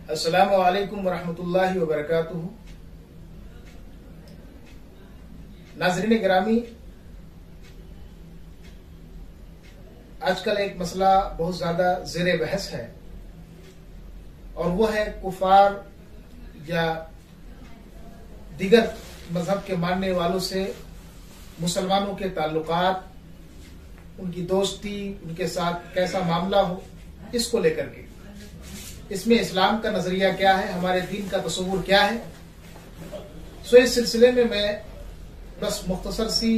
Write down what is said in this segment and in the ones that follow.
अस्सलामु अलैकुम वरहमतुल्लाहि वबरकातुहू। नाज़रीन गिरामी, आजकल एक मसला बहुत ज्यादा ज़ेरे बहस है और वो है कुफार या दीगर मजहब के मानने वालों से मुसलमानों के ताल्लुकात, उनकी दोस्ती, उनके साथ कैसा मामला हो, इसको लेकर के इसमें इस्लाम का नजरिया क्या है, हमारे दीन का तस्वुर क्या है। सो इस सिलसिले में मैं बस मुख्तसर सी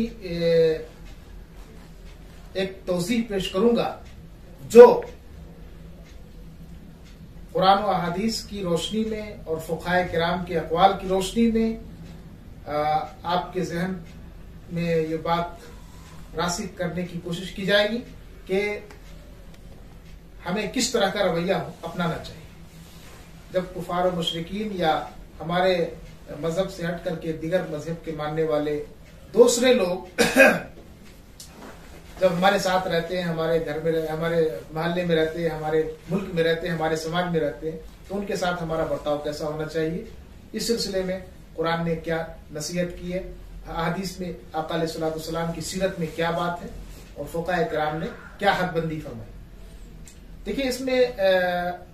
एक तौज़ीह पेश करूंगा जो कुरान और हदीस की रोशनी में और फुक़हाए किराम के अक़वाल की रोशनी में आपके जहन में ये बात रासिख करने की कोशिश की जाएगी कि हमें किस तरह का रवैया अपनाना चाहिए जब कुफार और मुशरिकीन या हमारे मजहब से हट करके दिगर मजहब के मानने वाले दूसरे लोग जब हमारे साथ रहते हैं, हमारे घर में, हमारे मोहल्ले में रहते हैं, हमारे मुल्क में रहते हैं, हमारे समाज में रहते हैं, तो उनके साथ हमारा बर्ताव कैसा होना चाहिए। इस सिलसिले में कुरान ने क्या नसीहत की है, हदीस में आका अलैहिस्सलाम की सीरत में क्या बात है और फुक़हाए किराम ने क्या हदबंदी फरमाई। देखिए, इसमें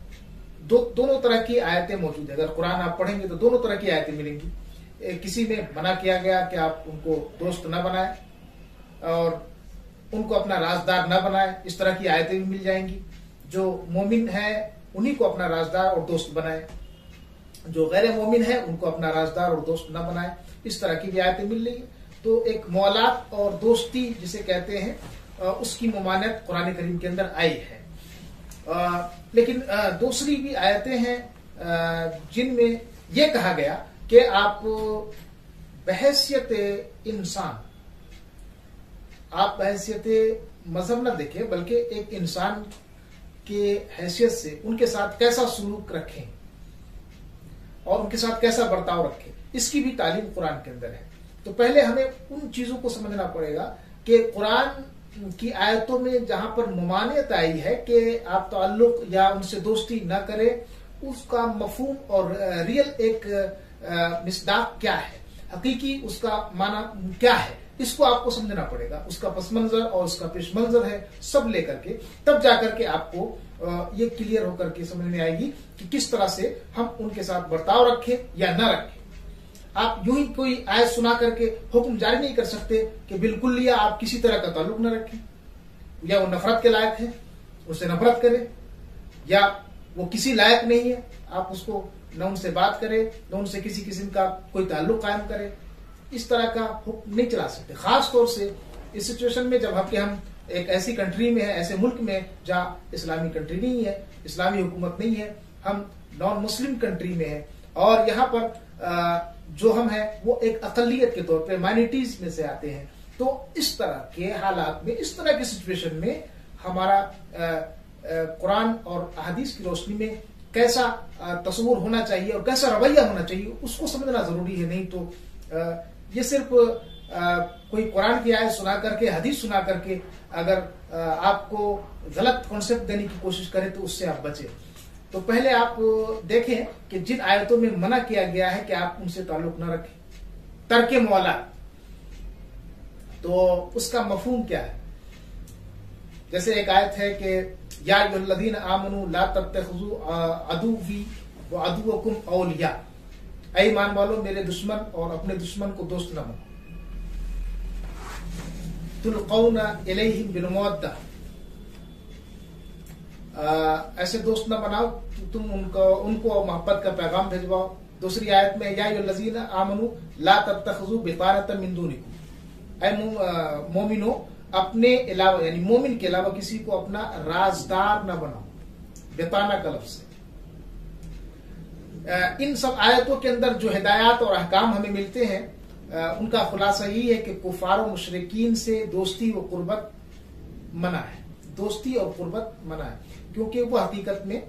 दोनों तरह की आयतें मौजूद है। अगर कुरान आप पढ़ेंगे तो दोनों तरह की आयतें मिलेंगी। किसी में मना किया गया कि आप उनको दोस्त न बनाए और उनको अपना राजदार न बनाए, इस तरह की आयतें भी मिल जाएंगी। जो मोमिन है उन्हीं को अपना राजदार और दोस्त बनाए, जो गैर मोमिन है उनको अपना राजदार और दोस्त न बनाए, इस तरह की भी आयतें मिल रही है। तो एक मौलात और दोस्ती जिसे कहते हैं, उसकी ममानियत कुरान करीम के अंदर आई है। लेकिन दूसरी भी आयतें हैं जिनमें यह कहा गया कि आप बहैसियत इंसान, आप बहैसियत मजहब न देखें बल्कि एक इंसान के हैसियत से उनके साथ कैसा सलूक रखें और उनके साथ कैसा बर्ताव रखें, इसकी भी तालीम कुरान के अंदर है। तो पहले हमें उन चीजों को समझना पड़ेगा कि कुरान की आयतों में जहां पर ममानियत आई है कि आप ताल्लुक या उनसे दोस्ती न करें, उसका मफहूम और रियल एक मिसदाक क्या है, हकीकी उसका माना क्या है, इसको आपको समझना पड़ेगा। उसका पस मंजर और उसका पेश मंजर है, सब लेकर के तब जाकर के आपको ये क्लियर होकर के समझ में आएगी कि किस तरह से हम उनके साथ बर्ताव रखें या न रखें। आप यूं ही कोई आयत सुना करके हुक्म जारी नहीं कर सकते कि बिल्कुल लिया आप किसी तरह का ताल्लुक न रखें, या वो नफरत के लायक है उससे नफरत करें, या वो किसी लायक नहीं है आप उसको न उनसे बात करें, न उनसे किसी किस्म का कोई ताल्लुक कायम करें। इस तरह का हुक्म नहीं चला सकते। खास तौर से इस सिचुएशन में जब हम एक ऐसी कंट्री में है, ऐसे मुल्क में जहां इस्लामी कंट्री नहीं है, इस्लामी हुकूमत नहीं है, हम नॉन मुस्लिम कंट्री में है और यहाँ पर जो हम हैं वो एक अकलियत के तौर पे माइनॉरिटीज में से आते हैं। तो इस तरह के हालात में, इस तरह की सिचुएशन में हमारा कुरान और हदीस की रोशनी में कैसा तस्वुर होना चाहिए और कैसा रवैया होना चाहिए, उसको समझना जरूरी है। नहीं तो ये सिर्फ कोई कुरान की आयत सुना करके, हदीस सुना करके अगर आपको गलत कॉन्सेप्ट देने की कोशिश करे तो उससे आप बचें। तो पहले आप देखें कि जिन आयतों में मना किया गया है कि आप उनसे ताल्लुक न रखें, तर्के मौला, तो उसका मफहूम क्या है। जैसे एक आयत है कि या अय्युहल्लज़ीना आमनू ला तत्तखिज़ू अदुव्वी व अदुव्वकुम औलिया, ऐ ईमान वालों मेरे दुश्मन और अपने दुश्मन को दोस्त न बनो। तुल्क़ौना इलैहिम बिल-मवद्दा, ऐसे दोस्त न बनाओ तुम उनको मोहब्बत का पैगाम भेजवाओ। दूसरी आयत में या अय्युहल्लज़ीना आमनू ला तत्तखिज़ू बितानतम मिन दूनिकुम, ऐ मोमिनो अपने अलावा यानी मोमिन के अलावा किसी को अपना राजदार न बनाओ। बिताना का लफ्ज़ है। इन सब आयतों के अंदर जो हिदायत और अहकाम हमें मिलते हैं, उनका खुलासा यही है कि कुफार और मुशरिकीन से दोस्ती व कुर्बत मना है, दोस्ती और कुर्बत मना है, क्योंकि वो हकीकत में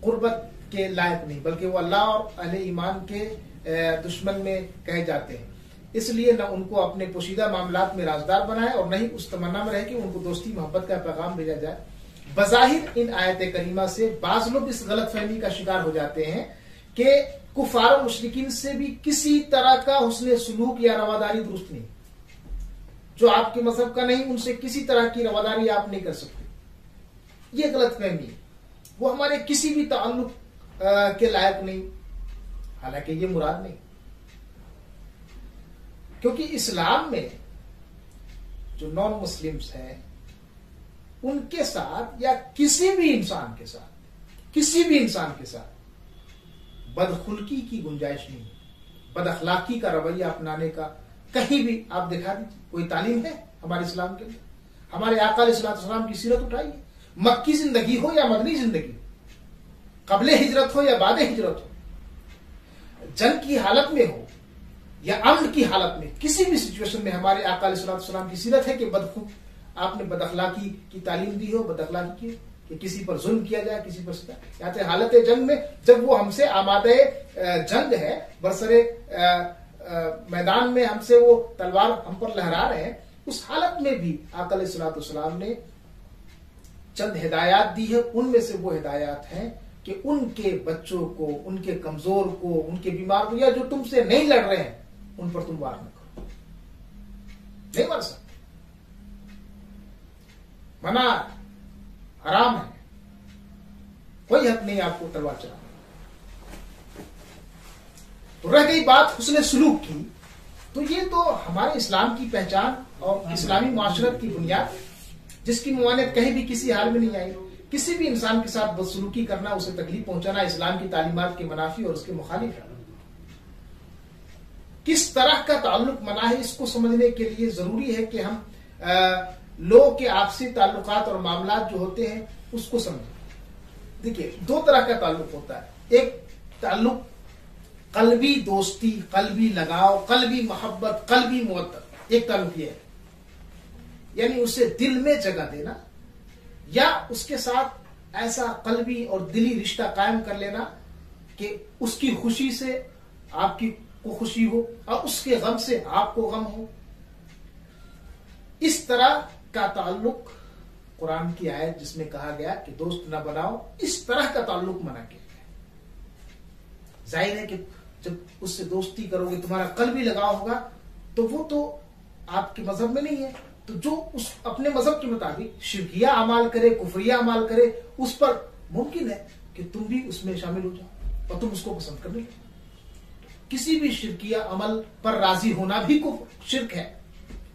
कुर्बत के लायक नहीं, बल्कि वो अल्लाह और अहले ईमान के दुश्मन में कहे जाते हैं। इसलिए न उनको अपने पोशीदा मामलात में राजदार बनाए और न ही उस तमन्ना में रहे कि उनको दोस्ती मोहब्बत का पैगाम भेजा जाए। बज़ाहिर इन आयत करीमा से बाज लोग इस गलत फहमी का शिकार हो जाते हैं कि कुफार और मुशरिकीन से भी किसी तरह का हुस्न सुलूक या रवादारी दुरुस्त नहीं, जो आपके मजहब का नहीं उनसे किसी तरह की रवादारी आप नहीं कर सकते। ये गलत फहमी है, वो हमारे किसी भी ताल्लुक के लायक नहीं। हालांकि ये मुराद नहीं, क्योंकि इस्लाम में जो नॉन मुस्लिम्स हैं उनके साथ या किसी भी इंसान के साथ बदखुल्की की गुंजाइश नहीं, बदअखलाकी का रवैया अपनाने का कहीं भी आप दिखा दीजिए कोई तालीम है हमारे इस्लाम के अंदर। हमारे आका अलैहिस्सलाम की सीरत उठाइए, मक्की जिंदगी हो या मदनी जिंदगी, कबले हिजरत हो या बादे हिजरत हो, जंग की हालत में हो या अमन की हालत में, किसी भी सिचुएशन में हमारे आका अलैहिस्सलाम की सीरत है कि आपने बदअखलाकी की तालीम दी हो, बदअखलाकी की कि किसी पर जुल्म किया जाए, किसी पर सजा। या तो हालत जंग में जब वो हमसे आमादे जंग है, बरसरे मैदान में हमसे वो तलवार हम पर लहरा रहे हैं, उस हालत में भी आका अलैहिस्सलाम ने चंद हिदायत दी है। उनमें से वो हिदायत हैं कि उनके बच्चों को, उनके कमजोर को, उनके बीमार को, या जो तुमसे नहीं लड़ रहे हैं उन पर तुम वार न करो, नहीं मार सकते, मना हराम है, कोई हक नहीं आपको तलवार चलाने। तो रह गई बात हुस्न सुलूक की, तो ये तो हमारे इस्लाम की पहचान और इस्लामी माशरत की बुनियाद, जिसकी मुआनत कहीं भी किसी हाल में नहीं आई। किसी भी इंसान के साथ बदसलूकी करना, उसे तकलीफ पहुंचाना इस्लाम की तालीमात के मुनाफी और उसके मुखालिफ है। किस तरह का ताल्लुक मना है, इसको समझने के लिए जरूरी है कि हम लोगों के आपसी ताल्लुकात और मामलात जो होते हैं उसको समझें। देखिए, दो तरह का ताल्लुक होता है। एक ताल्लुक कल्बी दोस्ती, कल्बी लगाव, कल्बी मोहब्बत, कल्बी मुवद्दत, एक ताल्लुक ये है, यानी उसे दिल में जगह देना या उसके साथ ऐसा कल्बी और दिली रिश्ता कायम कर लेना कि उसकी खुशी से आपकी को खुशी हो और उसके गम से आपको गम हो। इस तरह का ताल्लुक कुरान की आयत जिसमें कहा गया कि दोस्त न बनाओ, इस तरह का ताल्लुक मना किया गया। जाहिर है कि जब उससे दोस्ती करोगे, तुम्हारा कल्बी लगाव होगा, तो वो तो आपके मजहब में नहीं है। तो जो उस अपने मजहब के मुताबिक शिरकिया अमाल करे, कुफरिया अमाल करे, उस पर मुमकिन है कि तुम भी उसमें शामिल हो जाओ और तुम उसको पसंद करने लगे। किसी भी शिरकिया अमल पर राजी होना भी शिरक है,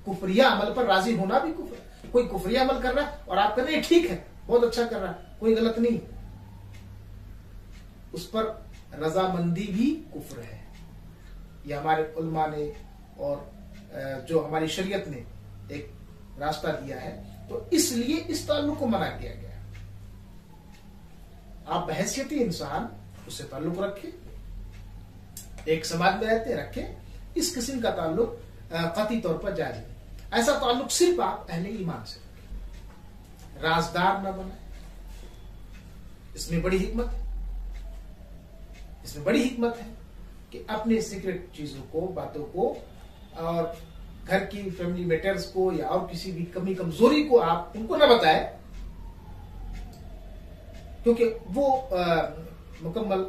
कुफरिया अमल पर राजी होना भी कुफर है। कोई कुफरिया अमल कर रहा है और आप कर रहे हैं, ठीक है, बहुत अच्छा कर रहा है, कोई गलत नहीं, उस पर रजामंदी भी कुफर है। ये हमारे उलमा ने और जो हमारी शरीयत ने एक रास्ता दिया है, तो इसलिए इस ताल्लुक को मना किया गया। आप बहैसियती इंसान उससे ताल्लुक रखें, एक समाज में रहते रखें, इस किस्म का ताल्लुक कतई तौर पर जायज नहीं। ऐसा ताल्लुक सिर्फ आप अहले ईमान से रखें, राजदार न बनाए। इसमें बड़ी हिकमत है, इसमें बड़ी हिकमत है कि अपने सीक्रेट चीजों को, बातों को और घर की फैमिली मैटर्स को या और किसी भी कमी कमजोरी को आप उनको न बताएं, क्योंकि वो मुकम्मल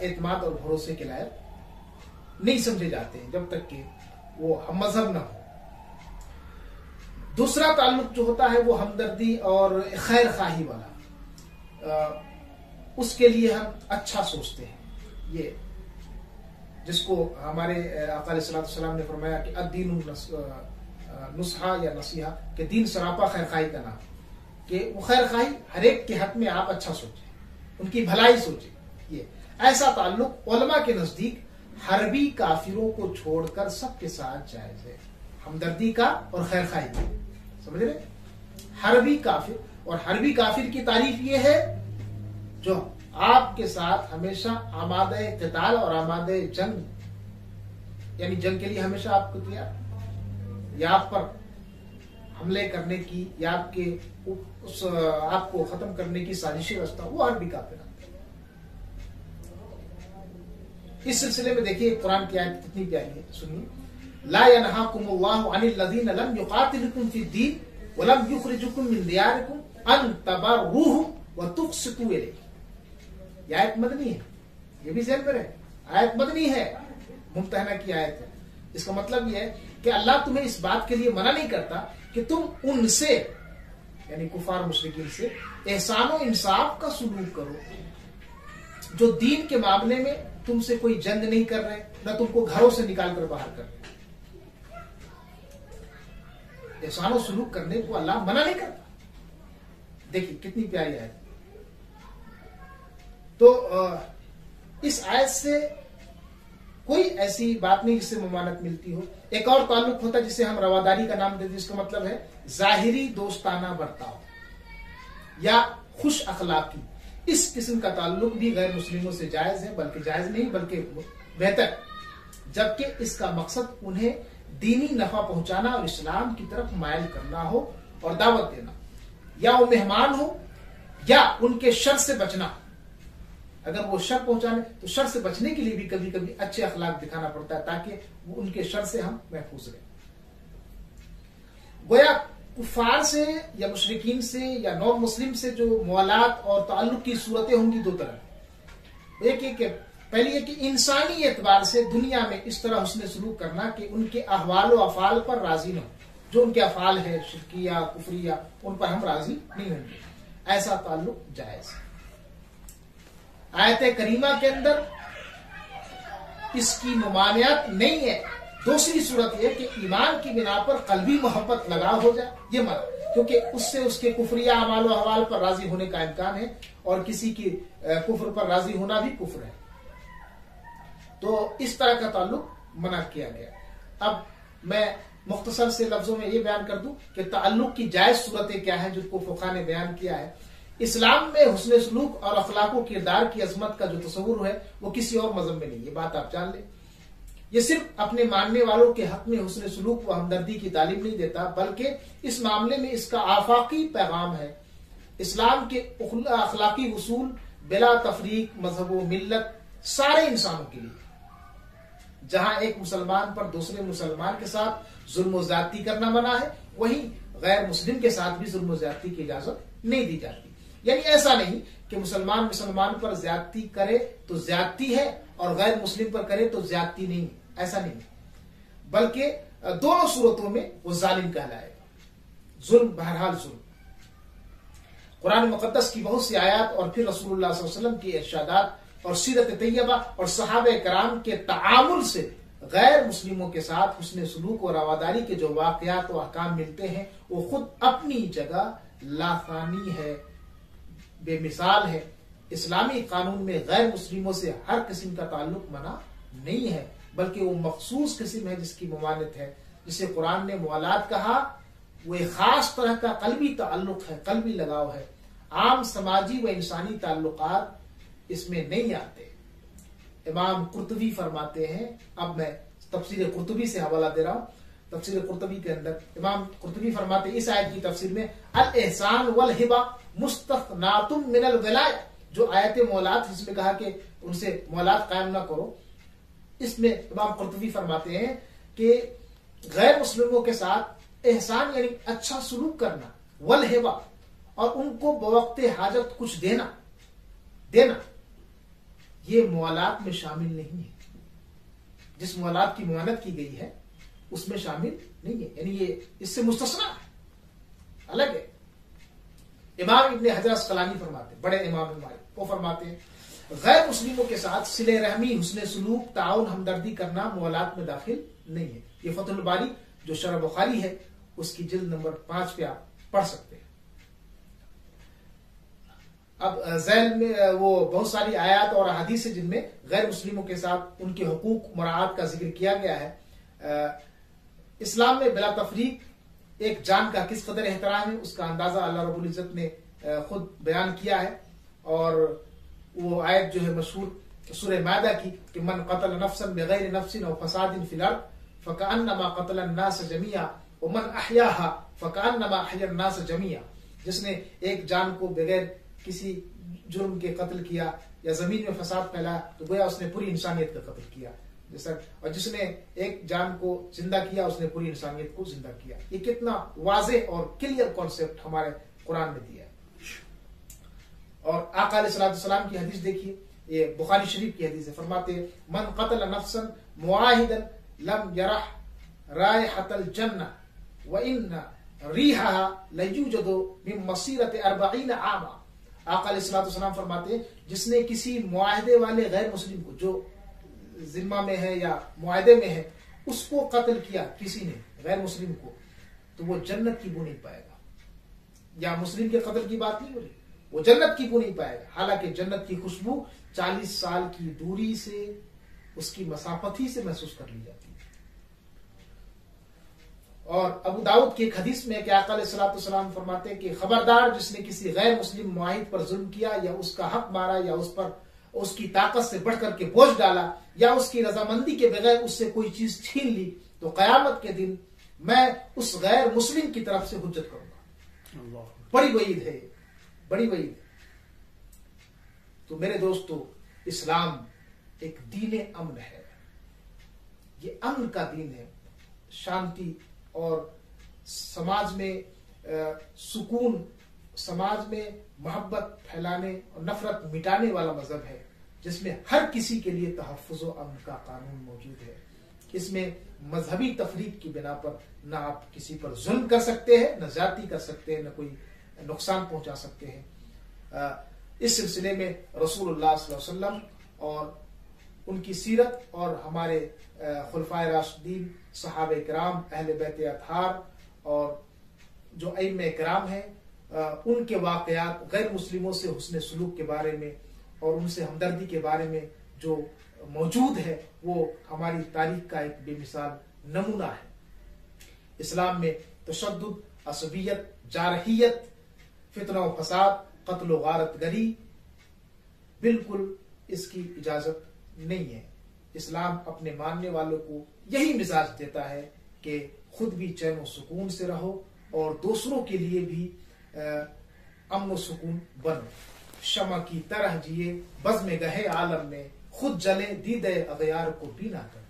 एतमाद और भरोसे के लायक नहीं समझे जाते हैं जब तक कि वो हम मजहब न हो। दूसरा ताल्लुक जो होता है वो हमदर्दी और खैर खाही वाला, उसके लिए हम अच्छा सोचते हैं। ये जिसको हमारे आका अलैहिस्सलाम ने फरमाया कि अद्दीनु नुस्हा या नसीहा, कि दीन सरापा खैर खाही का नाम, कि वो खैर खाही हर एक के हक में आप अच्छा सोचें, उनकी भलाई सोचें। ये ऐसा ताल्लुक उलमा के नजदीक हरबी काफिरों को छोड़कर सबके साथ जायज है, हमदर्दी का और खैर खाही का। समझ रहे? हरबी काफिर, और हरबी काफिर की तारीफ ये है जो आपके साथ हमेशा आमादे क़िताल और आमादे जंग, यानी जंग के लिए हमेशा आपको तैयार, या आप पर हमले करने की या आपके आपको खत्म करने की साजिशें रचता, वो हरबी काफिर। इस सिलसिले में देखिए कुरान की आयत कितनी प्यारी है, सुनिए। ला यनहाकुमुल्लाहु अनिल लज़ीना लम युक़ातिलुकुम फ़िद्दीन व लम युख़रिजुकुम मिन दियारिकुम अन तबर्रुहु व तुक़सितू इलैहि। यह आयत मदनी है, ये भी ज़हन में रहे, आयत मदनी है, मुम्तहना की आयत है। इसका मतलब यह है कि अल्लाह तुम्हें इस बात के लिए मना नहीं करता कि तुम उनसे यानी कुफार मुशरिकीन से एहसान और इंसाफ का सुलूक करो, जो दीन के मामले में तुमसे कोई जंग नहीं कर रहे, न तुमको घरों से निकाल कर बाहर कर रहे। एहसान और सुलूक करने को अल्लाह मना नहीं करता। देखिए कितनी प्यारी आयत। तो इस आयत से कोई ऐसी बात नहीं जिससे ममानत मिलती हो। एक और ताल्लुक होता है जिसे हम रवादारी का नाम देते हैं, इसका मतलब है जाहिरी दोस्ताना बर्ताव या खुश अखलाकी। इस किस्म का ताल्लुक भी गैर मुस्लिमों से जायज है, बल्कि जायज नहीं बल्कि बेहतर, जबकि इसका मकसद उन्हें दीनी नफा पहुंचाना और इस्लाम की तरफ मायल करना हो और दावत देना, या वो मेहमान हो या उनके शर से बचना। अगर वो शर पहुंचाने तो शर से बचने के लिए भी कभी कभी अच्छे अखलाक दिखाना पड़ता है, ताकि वो उनके शर से हम महफूज रहे। गोया कुफार से या मुशरिकीन से या नॉन मुस्लिम से जो मुआलात और ताल्लुक की सूरतें होंगी दो तरह। एक पहली है कि इंसानी एतबार से दुनिया में इस तरह हुस्न सलूक करना कि उनके अहवाल व अफाल पर राजी न हो। जो उनके अफाल है शिरकिया कुफरिया, उन पर हम राजी नहीं होंगे, ऐसा ताल्लुक जायज है। आयत करीमा के अंदर इसकी ममानियत नहीं है। दूसरी सूरत यह कि ईमान की बिना पर कल्बी मोहब्बत लगाव हो जाए, ये मत, क्योंकि उससे उसके कुफरिया अमाल व अहवाल पर राजी होने का इम्कान है, और किसी की कुफर पर राजी होना भी कुफर है। तो इस तरह का ताल्लुक मना किया गया। अब मैं मुख्तसर से लफ्जों में ये बयान कर दूं कि ताल्लुक की जायज सूरतें क्या है, जिनको फुक़हा ने बयान किया है। इस्लाम में हुस्न सलूक और अखलाक किरदार की अजमत का जो तस्वुर है वो किसी और मज़हब में नहीं, ये बात आप जान लें। ये सिर्फ अपने मानने वालों के हक में हुस्न सलूक व हमदर्दी की तालीम नहीं देता, बल्कि इस मामले में इसका आफाकी पैगाम है। इस्लाम के अखलाकी उसूल बिला तफरीक मजहब व मिल्लत सारे इंसानों के लिए, जहां एक मुसलमान पर दूसरे मुसलमान के साथ जुल्म ज्यादती करना मना है, वहीं गैर मुस्लिम के साथ भी जुल्म ज्यादती की इजाजत नहीं दी जाती। यानी ऐसा नहीं कि मुसलमान मुसलमान पर ज्यादती करे तो ज्यादती है और गैर मुस्लिम पर करे तो ज्यादती नहीं, ऐसा नहीं, बल्कि दोनों सूरतों में वो जालिम कहलाएगा। जुल्म बहरहाल जुल्म। कुरान मुकद्दस की बहुत सी आयत और फिर रसूलुल्लाह सल्लल्लाहु अलैहि वसल्लम की इरशादात और सीरत तैयबा और सहाबे कराम के तामुल से गैर मुस्लिमों के साथ हुस्न सलूक और रवादारी के जो वाकयात और अहकाम मिलते हैं वो खुद अपनी जगह लासानी है, बेमिसाल है। इस्लामी कानून में गैर मुस्लिमों से हर किस्म का ताल्लुक मना नहीं है, बल्कि वो मखसूस किस्म है जिसकी ममानत है। जिसे कुरान ने मुआलात कहा, वो एक खास तरह का कल्बी ताल्लुक है, कल्बी लगाव है। आम समाजी व इंसानी ताल्लुकात इसमें नहीं आते। इमाम कुर्तुबी फरमाते हैं, अब मैं तफसीर कुर्तुबी से हवाला दे रहा हूं। तफसीर कुर्तुबी के अंदर इमाम कुर्तुबी फरमाते हैं इस आयत की तफसीर में, अल एहसान वल हिबा मुस्तखनातुम मिनल विलाया, जो आयत मौलात इसमें कहा कि उनसे मौलात कायम ना करो, इसमें इमाम कुर्तुबी फरमाते हैं कि गैर मुस्लिमों के साथ एहसान यानी अच्छा सलूक करना, वल हिबा और उनको बवक्ते हाजत कुछ देना, ये मुआलात में शामिल नहीं है। जिस मुआलात की मुआनत की गई है उसमें शामिल नहीं है, यानी ये इससे मुस्तस्ना है, अलग है। इमाम इब्ने हजर अस्कलानी फरमाते, बड़े इमाम हमारे, वो फरमाते हैं गैर मुस्लिमों के साथ सिले रहमी, हुस्न सलूक, ताउन, हमदर्दी करना मुआलात में दाखिल नहीं है। ये फतहुल बारी जो शरह बुखारी है उसकी जिल्द नंबर 5 पे आप पढ़ सकते हैं। अब ज़ैल में वो बहुत सारी आयत और हदीस है जिनमें गैर मुस्लिमों के साथ उनके हुकूक मुराआत का जिक्र किया गया है। इस्लाम में बिला तफरीक एक जान का किस कदर एहतराम है उसका अंदाजा अल्लाह रब्बुल इज्जत ने खुद बयान किया है। और वो आयत जो है मशहूर सूरह मायदा की कि मन क़तल नफ्सन बिगैर नफ्सिन व फसादिन फिल अर्द फकअन्नमा क़तल अन्नास जमीआ व मन अहयाहा फकअन्नमा अहया अन्नास जमीआ, जिसने एक जान को बगैर किसी जुर्म के कत्ल किया या जमीन में फसाद फैलाया तो गोया उसने पूरी इंसानियत का कत्ल किया जैसा, और जिसने एक जान को जिंदा किया उसने पूरी इंसानियत को जिंदा किया। ये कितना वाज़ेह और क्लियर कॉन्सेप्ट हमारे कुरान में दिया है। और आका अलैहिस्सलाम की हदीस देखिए, ये बुखारी शरीफ की हदीस है, फरमाते मन क़तल नफ्सन मुआहिदन लम यरह रायहतल जन्नह व इन्ना रीहा लयूजदु मिन मसीरत 40 आमा। आका अलैहिस्सलाम फरमाते हैं जिसने किसी मुआहिदे वाले गैर मुस्लिम को, जो जिम्मा में है या मुआहिदे में है, उसको कत्ल किया किसी ने गैर मुस्लिम को, तो वो जन्नत की बू नहीं पाएगा। या मुस्लिम के कत्ल की बात नहीं हो रही, वो जन्नत की बू नहीं पाएगा। हालांकि जन्नत की खुशबू 40 साल की दूरी से, उसकी मसाफत ही से महसूस कर ली जाती है। और अबू दाऊद की एक हदीस में आका अलैहिस्सलाम फरमाते हैं कि खबरदार जिसने किसी गैर मुस्लिम मुआहिद पर जुल्म किया या उसका हक मारा या उस पर उसकी ताकत से बढ़कर के बोझ डाला या उसकी रजामंदी के बगैर उससे कोई चीज छीन ली, तो कयामत के दिन मैं उस गैर मुस्लिम की तरफ से हुज्जत करूंगा। बड़ी वईद है, बड़ी वईद है। तो मेरे दोस्तों, इस्लाम एक दीन अमन है, ये अमन का दीन है, शांति और समाज में सुकून, समाज में मोहब्बत फैलाने और नफरत मिटाने वाला मजहब है, जिसमें हर किसी के लिए तहफ़्फ़ुज़ व अमन का कानून मौजूद है। इसमें मजहबी तफरीक की बिना पर ना आप किसी पर जुल्म कर सकते हैं, न ज्यादती कर सकते हैं, न कोई नुकसान पहुंचा सकते हैं। इस सिलसिले में रसूलुल्लाह सल्लल्लाहु अलैहि वसल्लम और उनकी सीरत और हमारे खुलफाए राशिदीन, सहाबे किराम, अहले बैत अतहार और जो अइम्मे किराम हैं, उनके वाकयात, गैर मुस्लिमों से हुस्न सलूक के बारे में और उनसे हमदर्दी के बारे में जो मौजूद है, वो हमारी तारीख का एक बेमिसाल नमूना है। इस्लाम में तशद्दुद, असबियत, जारहियत, फितना व फसाद, कत्ल व गारतगरी, बिल्कुल इसकी इजाजत नहीं है। इस्लाम अपने मानने वालों को यही मिजाज देता है कि खुद भी चैन व सुकून से रहो और दूसरों के लिए भी अमन व सुकून बनो। शमा की तरह जिए बज़्म गहे आलम में, खुद जले दीदे अगयार को भी ना करो।